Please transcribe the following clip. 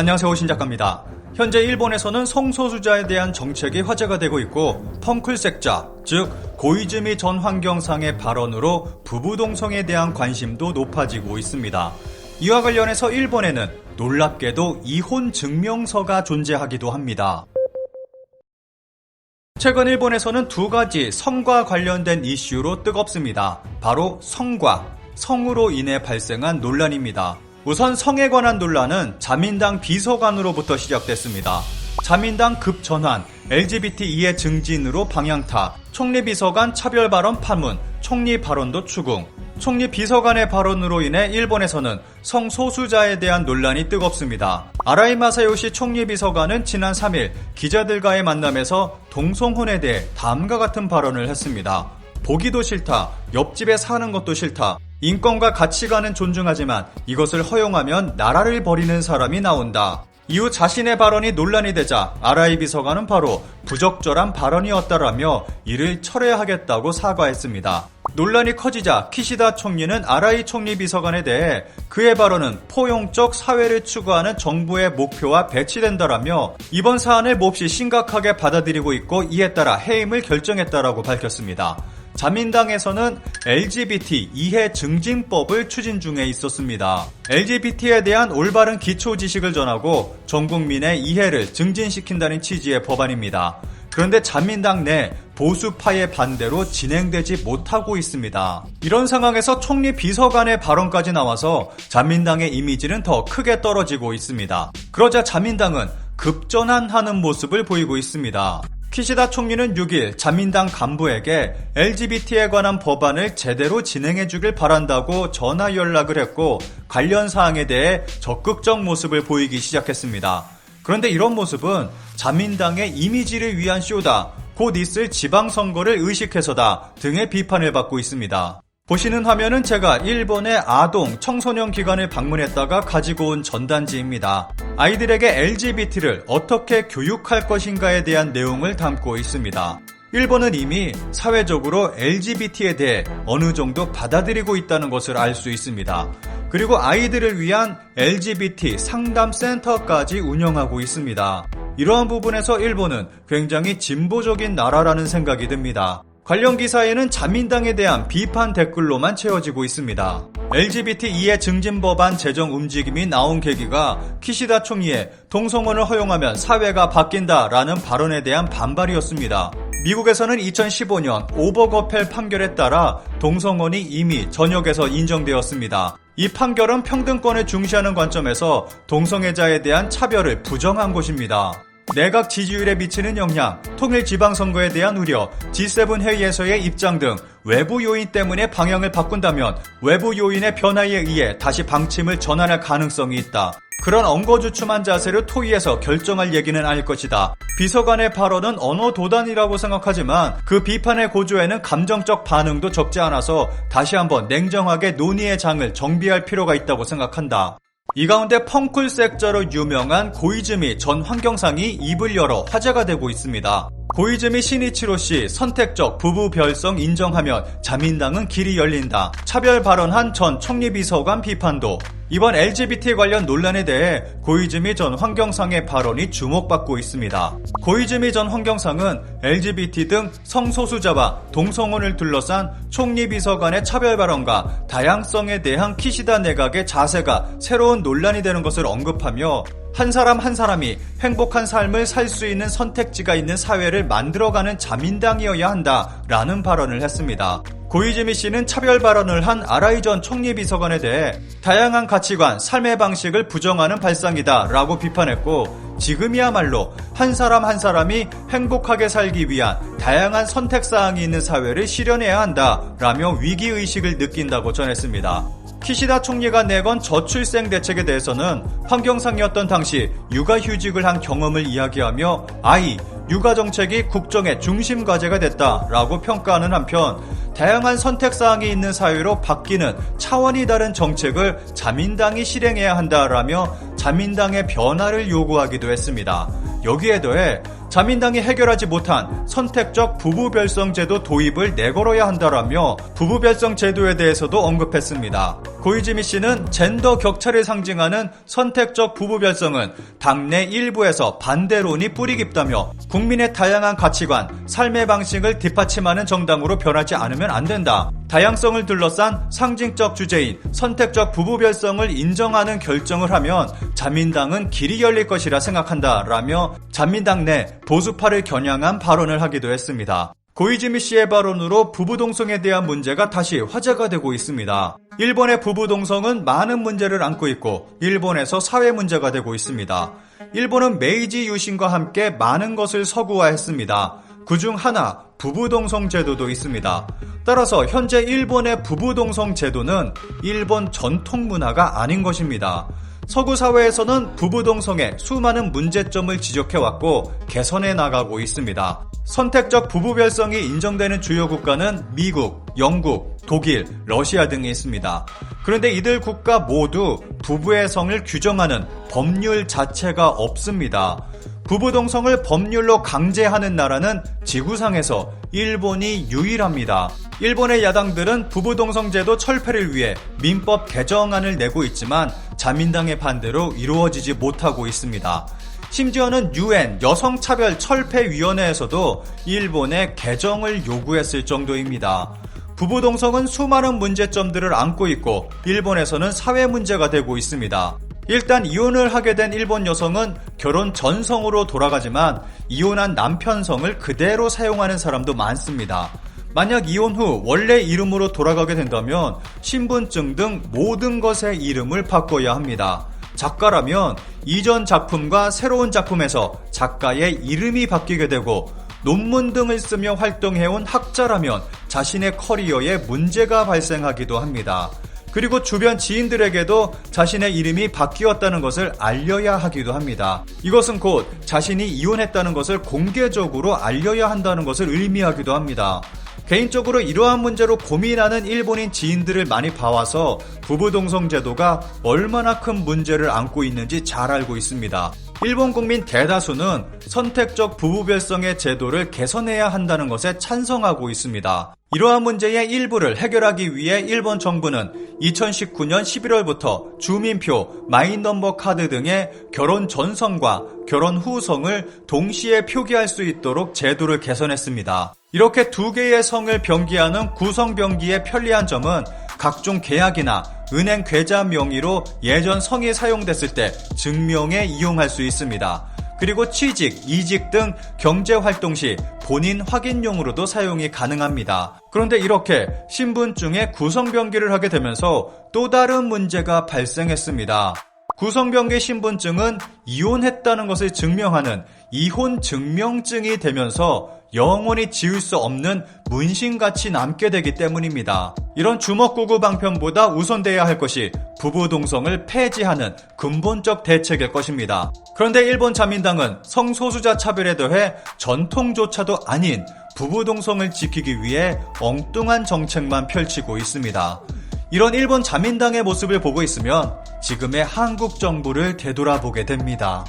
안녕하세요, 신작가입니다. 현재 일본에서는 성소수자에 대한 정책이 화제가 되고 있고 펑클색자, 즉 고이즈미 전 환경상의 발언으로 부부 동성에 대한 관심도 높아지고 있습니다. 이와 관련해서 일본에는 놀랍게도 이혼 증명서가 존재하기도 합니다. 최근 일본에서는 두 가지 성과 관련된 이슈로 뜨겁습니다. 바로 성과, 성으로 인해 발생한 논란입니다. 우선 성에 관한 논란은 자민당 비서관으로부터 시작됐습니다. 자민당 급전환, LGBT 이해 증진으로 방향타, 총리 비서관 차별 발언 파문, 총리 발언도 추궁. 총리 비서관의 발언으로 인해 일본에서는 성소수자에 대한 논란이 뜨겁습니다. 아라이 마사요시 총리 비서관은 지난 3일 기자들과의 만남에서 동성혼에 대해 다음과 같은 발언을 했습니다. 보기도 싫다, 옆집에 사는 것도 싫다, 인권과 가치관은 존중하지만 이것을 허용하면 나라를 버리는 사람이 나온다. 이후 자신의 발언이 논란이 되자 아라이 비서관은 바로 부적절한 발언이었다라며 이를 철회하겠다고 사과했습니다. 논란이 커지자 키시다 총리는 아라이 총리 비서관에 대해 그의 발언은 포용적 사회를 추구하는 정부의 목표와 배치된다라며 이번 사안을 몹시 심각하게 받아들이고 있고 이에 따라 해임을 결정했다라고 밝혔습니다. 자민당에서는 LGBT 이해 증진법을 추진 중에 있었습니다. LGBT에 대한 올바른 기초 지식을 전하고 전 국민의 이해를 증진시킨다는 취지의 법안입니다. 그런데 자민당 내 보수파의 반대로 진행되지 못하고 있습니다. 이런 상황에서 총리 비서관의 발언까지 나와서 자민당의 이미지는 더 크게 떨어지고 있습니다. 그러자 자민당은 급전환하는 모습을 보이고 있습니다. 키시다 총리는 6일 자민당 간부에게 LGBT에 관한 법안을 제대로 진행해주길 바란다고 전화 연락을 했고 관련 사항에 대해 적극적 모습을 보이기 시작했습니다. 그런데 이런 모습은 자민당의 이미지를 위한 쇼다, 곧 있을 지방선거를 의식해서다 등의 비판을 받고 있습니다. 보시는 화면은 제가 일본의 아동 청소년 기관을 방문했다가 가지고 온 전단지입니다. 아이들에게 LGBT를 어떻게 교육할 것인가에 대한 내용을 담고 있습니다. 일본은 이미 사회적으로 LGBT에 대해 어느 정도 받아들이고 있다는 것을 알 수 있습니다. 그리고 아이들을 위한 LGBT 상담센터까지 운영하고 있습니다. 이러한 부분에서 일본은 굉장히 진보적인 나라라는 생각이 듭니다. 관련 기사에는 자민당에 대한 비판 댓글로만 채워지고 있습니다. LGBT 이해 증진 법안 제정 움직임이 나온 계기가 키시다 총리의 동성혼을 허용하면 사회가 바뀐다라는 발언에 대한 반발이었습니다. 미국에서는 2015년 오버거펠 판결에 따라 동성혼이 이미 전역에서 인정되었습니다. 이 판결은 평등권을 중시하는 관점에서 동성애자에 대한 차별을 부정한 것입니다. 내각 지지율에 미치는 영향, 통일 지방선거에 대한 우려, G7 회의에서의 입장 등 외부 요인 때문에 방향을 바꾼다면 외부 요인의 변화에 의해 다시 방침을 전환할 가능성이 있다. 그런 엉거주춤한 자세를 토의해서 결정할 얘기는 아닐 것이다. 비서관의 발언은 언어 도단이라고 생각하지만 그 비판의 고조에는 감정적 반응도 적지 않아서 다시 한번 냉정하게 논의의 장을 정비할 필요가 있다고 생각한다. 이 가운데 펑클색자로 유명한 고이즈미 전 환경상이 입을 열어 화제가 되고 있습니다. 고이즈미 신이치로 씨 선택적 부부 별성 인정하면 자민당은 길이 열린다. 차별 발언한 전 총리 비서관 비판도. 이번 LGBT 관련 논란에 대해 고이즈미 전 환경상의 발언이 주목받고 있습니다. 고이즈미 전 환경상은 LGBT 등 성소수자와 동성혼을 둘러싼 총리 비서관의 차별 발언과 다양성에 대한 키시다 내각의 자세가 새로운 논란이 되는 것을 언급하며 한 사람 한 사람이 행복한 삶을 살 수 있는 선택지가 있는 사회를 만들어가는 자민당이어야 한다라는 발언을 했습니다. 고이즈미 씨는 차별 발언을 한 아라이 전 총리 비서관에 대해 다양한 가치관, 삶의 방식을 부정하는 발상이다 라고 비판했고 지금이야말로 한 사람 한 사람이 행복하게 살기 위한 다양한 선택사항이 있는 사회를 실현해야 한다 라며 위기의식을 느낀다고 전했습니다. 키시다 총리가 내건 저출생 대책에 대해서는 환경상이었던 당시 육아휴직을 한 경험을 이야기하며 육아정책이 국정의 중심 과제가 됐다라고 평가하는 한편 다양한 선택사항이 있는 사회로 바뀌는 차원이 다른 정책을 자민당이 실행해야 한다라며 자민당의 변화를 요구하기도 했습니다. 여기에 더해 자민당이 해결하지 못한 선택적 부부별성 제도 도입을 내걸어야 한다라며 부부별성 제도에 대해서도 언급했습니다. 고이즈미 씨는 젠더 격차를 상징하는 선택적 부부 별성은 당내 일부에서 반대론이 뿌리 깊다며 국민의 다양한 가치관, 삶의 방식을 뒷받침하는 정당으로 변하지 않으면 안 된다. 다양성을 둘러싼 상징적 주제인 선택적 부부 별성을 인정하는 결정을 하면 자민당은 길이 열릴 것이라 생각한다 라며 자민당 내 보수파를 겨냥한 발언을 하기도 했습니다. 고이즈미 씨의 발언으로 부부동성에 대한 문제가 다시 화제가 되고 있습니다. 일본의 부부동성은 많은 문제를 안고 있고 일본에서 사회 문제가 되고 있습니다. 일본은 메이지 유신과 함께 많은 것을 서구화했습니다. 그중 하나 부부동성 제도도 있습니다. 따라서 현재 일본의 부부동성 제도는 일본 전통 문화가 아닌 것입니다. 서구 사회에서는 부부동성에 수많은 문제점을 지적해왔고 개선해 나가고 있습니다. 선택적 부부 별성이 인정되는 주요 국가는 미국, 영국, 독일, 러시아 등이 있습니다. 그런데 이들 국가 모두 부부의 성을 규정하는 법률 자체가 없습니다. 부부동성을 법률로 강제하는 나라는 지구상에서 일본이 유일합니다. 일본의 야당들은 부부동성 제도 철폐를 위해 민법 개정안을 내고 있지만 자민당의 반대로 이루어지지 못하고 있습니다. 심지어는 UN 여성차별철폐위원회에서도 일본의 개정을 요구했을 정도입니다. 부부동성은 수많은 문제점들을 안고 있고 일본에서는 사회 문제가 되고 있습니다. 일단 이혼을 하게 된 일본 여성은 결혼 전성으로 돌아가지만 이혼한 남편 성을 그대로 사용하는 사람도 많습니다. 만약 이혼 후 원래 이름으로 돌아가게 된다면 신분증 등 모든 것의 이름을 바꿔야 합니다. 작가라면 이전 작품과 새로운 작품에서 작가의 이름이 바뀌게 되고 논문 등을 쓰며 활동해온 학자라면 자신의 커리어에 문제가 발생하기도 합니다. 그리고 주변 지인들에게도 자신의 이름이 바뀌었다는 것을 알려야 하기도 합니다. 이것은 곧 자신이 이혼했다는 것을 공개적으로 알려야 한다는 것을 의미하기도 합니다. 개인적으로 이러한 문제로 고민하는 일본인 지인들을 많이 봐와서 부부동성 제도가 얼마나 큰 문제를 안고 있는지 잘 알고 있습니다. 일본 국민 대다수는 선택적 부부 별성의 제도를 개선해야 한다는 것에 찬성하고 있습니다. 이러한 문제의 일부를 해결하기 위해 일본 정부는 2019년 11월부터 주민표, 마이너버 카드 등의 결혼 전성과 결혼 후 성을 동시에 표기할 수 있도록 제도를 개선했습니다. 이렇게 두 개의 성을 병기하는 구성 병기의 편리한 점은 각종 계약이나 은행 계좌 명의로 예전 성이 사용됐을 때 증명에 이용할 수 있습니다. 그리고 취직, 이직 등 경제활동 시 본인 확인용으로도 사용이 가능합니다. 그런데 이렇게 신분증에 구성병기를 하게 되면서 또 다른 문제가 발생했습니다. 구성병기 신분증은 이혼했다는 것을 증명하는 이혼 증명증이 되면서 영원히 지울 수 없는 문신같이 남게 되기 때문입니다. 이런 주먹구구 방편보다 우선돼야 할 것이 부부동성을 폐지하는 근본적 대책일 것입니다. 그런데 일본 자민당은 성소수자 차별에 더해 전통조차도 아닌 부부동성을 지키기 위해 엉뚱한 정책만 펼치고 있습니다. 이런 일본 자민당의 모습을 보고 있으면 지금의 한국 정부를 되돌아보게 됩니다.